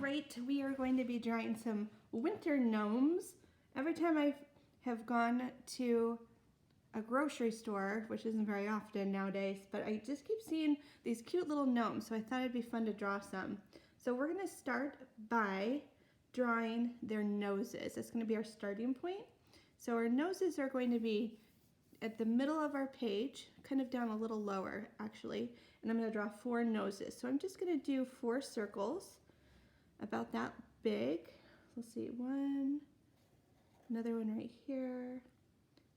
right, we are going to be drawing some winter gnomes. Every time I have gone to a grocery store, which isn't very often nowadays, but I just keep seeing these cute little gnomes, so I thought it'd be fun to draw some. So we're going to start by drawing their noses. That's going to be our starting point. So our noses are going to be at the middle of our page, kind of down a little lower actually, and I'm going to draw 4 noses. So I'm just going to do 4 circles about that big. Let's see, one, another one right here,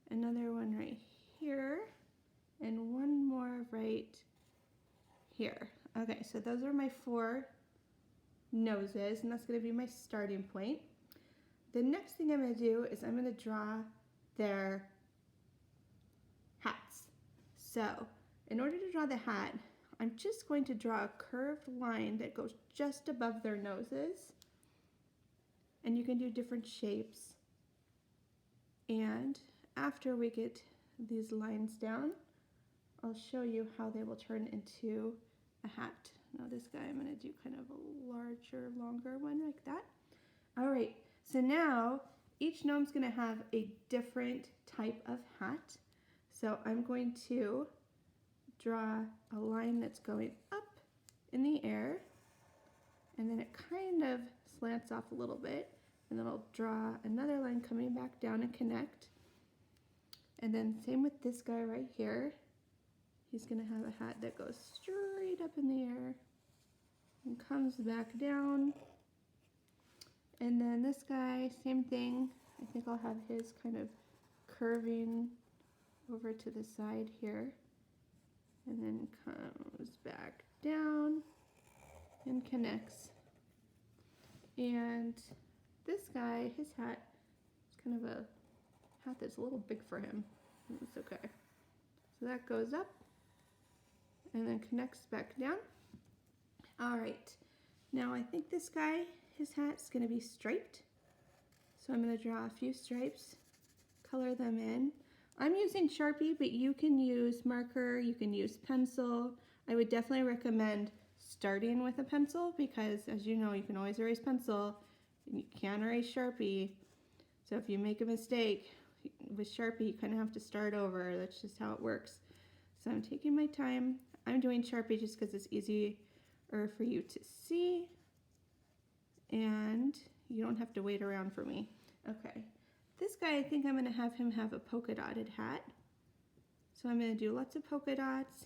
another one right here, and one more right here. Okay, so those are my 4 noses, and that's going to be my starting point. The next thing I'm going to do is I'm going to draw their hats. So in order to draw the hat, I'm just going to draw a curved line that goes just above their noses, and you can do different shapes. And after we get these lines down, I'll show you how they will turn into a hat. Now this guy, I'm going to do kind of a larger, longer one like that. All right, so now each gnome's going to have a different type of hat. So I'm going to draw a line that's going up in the air, and then it kind of slants off a little bit, and then I'll draw another line coming back down and connect. And then same with this guy right here. He's going to have a hat that goes straight up in the air and comes back down. And then this guy, same thing. I think I'll have his kind of curving over to the side here, and then comes back down and connects. And this guy, his hat is kind of a hat that's a little big for him. It's okay. So that goes up and then connects back down. All right, now I think this guy, his hat's going to be striped. So I'm going to draw a few stripes, color them in. I'm using Sharpie, but you can use marker, you can use pencil. I would definitely recommend starting with a pencil because, as you know, you can always erase pencil. You can't erase Sharpie. So if you make a mistake with Sharpie, you kind of have to start over. That's just how it works. So I'm taking my time. I'm doing Sharpie just because it's easier for you to see, and you don't have to wait around for me. Okay. This guy, I think I'm going to have him have a polka dotted hat. So I'm going to do lots of polka dots.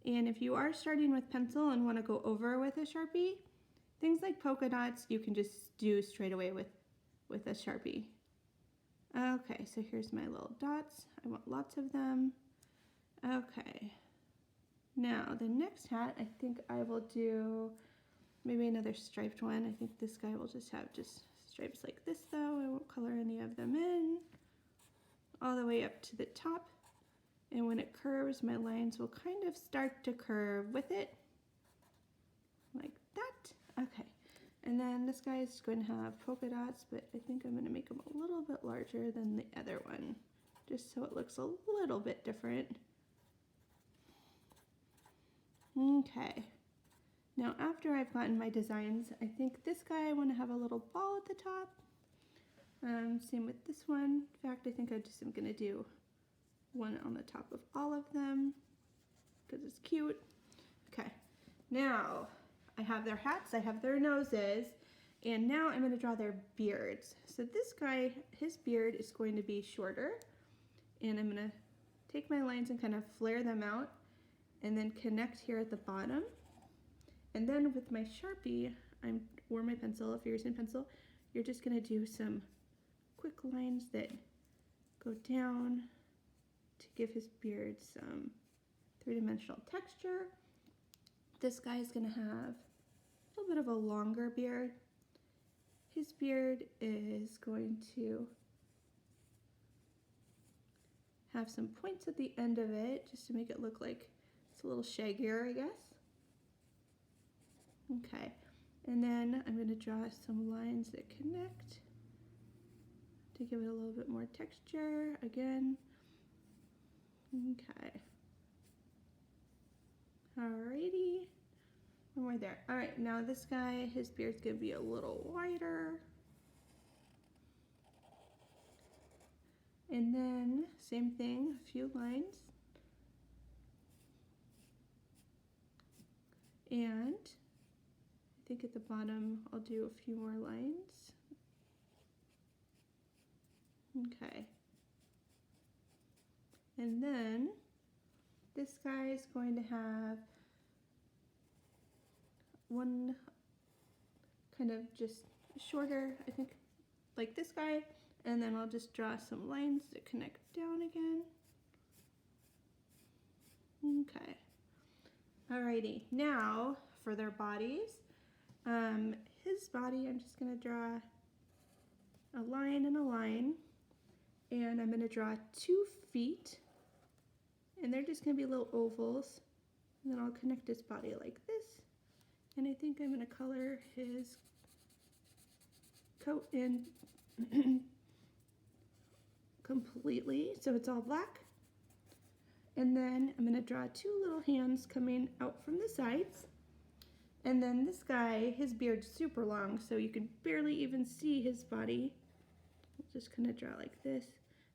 And if you are starting with pencil and want to go over with a Sharpie, things like polka dots you can just do straight away with a Sharpie. Okay, so here's my little dots. I want lots of them. Okay. Now the next hat, I think I will do maybe another striped one. I think this guy will just have stripes like this though. I won't color any of them in. All the way up to the top. And when it curves, my lines will kind of start to curve with it. Like that. Okay. And then this guy is going to have polka dots, but I think I'm going to make them a little bit larger than the other one, just so it looks a little bit different. Okay. Now after I've gotten my designs, I think this guy I want to have a little ball at the top. Same with this one. In fact, I think I just am going to do one on the top of all of them because it's cute. Okay, now I have their hats, I have their noses, and now I'm going to draw their beards. So this guy, his beard is going to be shorter, and I'm going to take my lines and kind of flare them out and then connect here at the bottom. And then with my Sharpie, or my pencil, if you're using pencil, you're just going to do some quick lines that go down to give his beard some 3-dimensional texture. This guy is going to have a little bit of a longer beard. His beard is going to have some points at the end of it just to make it look like it's a little shaggier, I guess. Okay, and then I'm going to draw some lines that connect to give it a little bit more texture again. Okay. Alrighty. more there. All right, now this guy, his beard's gonna be a little wider. And then same thing, a few lines. And I think at the bottom I'll do a few more lines. Okay. And then this guy is going to have one kind of just shorter, I think, like this guy, and then I'll just draw some lines to connect down again. Okay. Alrighty, now for their bodies. His body, I'm just gonna draw a line and a line, and I'm gonna draw 2 feet, and they're just gonna be little ovals, and then I'll connect his body like this, and I think I'm gonna color his coat in completely, so it's all black. And then I'm going to draw 2 little hands coming out from the sides. And then this guy, his beard's super long, so you can barely even see his body. I'll just kind of draw like this,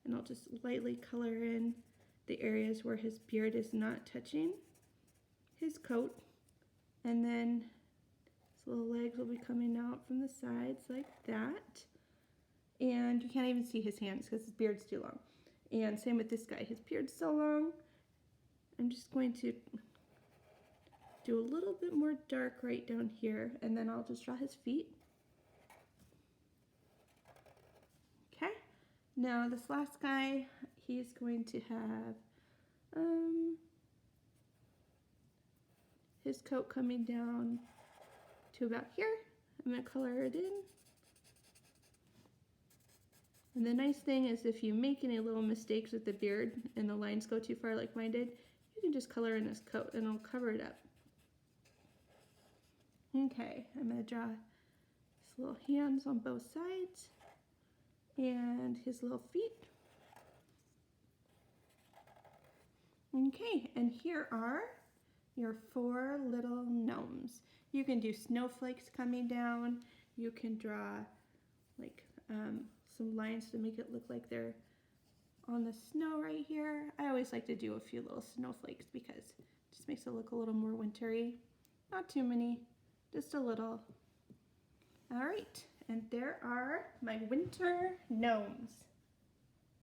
and I'll just lightly color in the areas where his beard is not touching his coat. And then his little legs will be coming out from the sides like that. And you can't even see his hands because his beard's too long. And same with this guy, his beard's so long. I'm just going to do a little bit more dark right down here, and then I'll just draw his feet. Okay, now this last guy, he's going to have his coat coming down to about here. I'm going to color it in. And the nice thing is if you make any little mistakes with the beard and the lines go too far like mine did, you can just color in his coat and it'll cover it up. Okay, I'm going to draw his little hands on both sides and his little feet. Okay, and here are your 4 little gnomes. You can do snowflakes coming down. You can draw like some lines to make it look like they're on the snow right here. I always like to do a few little snowflakes because it just makes it look a little more wintry. Not too many, just a little. All right, and there are my winter gnomes.